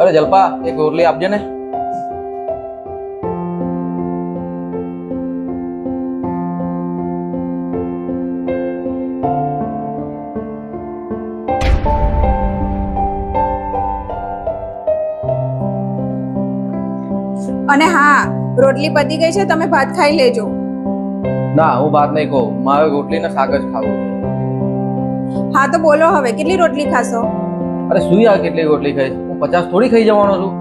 અરે જલપા એક રોટલી આપજે ને. અને હા, રોટલી પતી ગઈ છે, તમે ભાત ખાઈ લેજો. ના, હું ભાત નહીં ખાઉં, મારે રોટલી ને શાક જ ખાવું છે. હા તો બોલો હવે, કેટલી રોટલી ખાશો? અરે શું યાર, કેટલી રોટલી ખાઈશ? હું 50 થોડી ખાઈ જવાનો છું.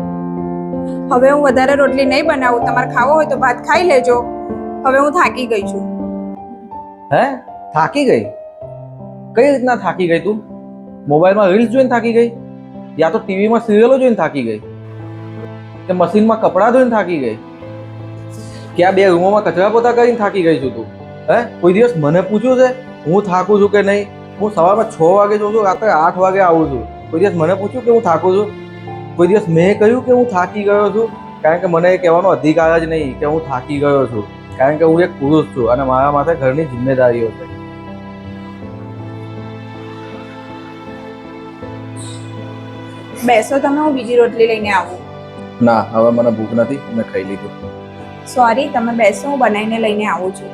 હવે હું વધારે રોટલી નહીં બનાવું, તમારે ખાવો હોય તો ભાત ખાઈ લેજો. હવે હું થાકી ગઈ છું. હે? થાકી ગઈ? કઈ રીતના થાકી ગઈ તું? મોબાઈલમાં રીલ્સ જોઈને થાકી ગઈ? યા તો ટીવીમાં સિરિયલો જોઈને થાકી ગઈ? કે મશીનમાં કપડાં ધોઈને થાકી ગઈ? કે આ બે રૂમોમાં કચરા પોતા કરીને થાકી ગઈ છું તું? હે? કોઈ દિવસ મને પૂછ્યું છે હું થાકું છું કે નહીં? હું સવારમાં 6 વાગે જાઉં છું, રાત્રે 8 વાગે આવું છું. કોઈ દિવસ મને પૂછ્યું કે હું થાકું છું? કોઈ દિવસ મેં કહ્યું કે હું થાકી ગયો છું? કારણ કે મને એ કહેવાનો અધિકાર જ નહીં કે હું થાકી ગયો છું, કારણ કે હું એક પુરુષ છું અને મારા માથે ઘરની જિમ્મેદારીઓ છે. બેસો તમે, હું બીજી રોટલી લઈને આવું. ના, હવે મને ભૂખ નથી, મેં ખાઈ લીધું. સોરી, તમે બેસો, હું બનાવીને લઈને આવું છું.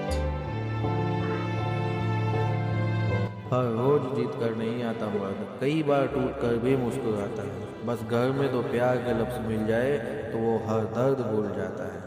हर रोज जीत कर नहीं आता मर्द, कई बार टूट कर भी मुस्कुराता है. बस घर में तो प्यार के लफ्ज मिल जाए तो वो हर दर्द भूल जाता है.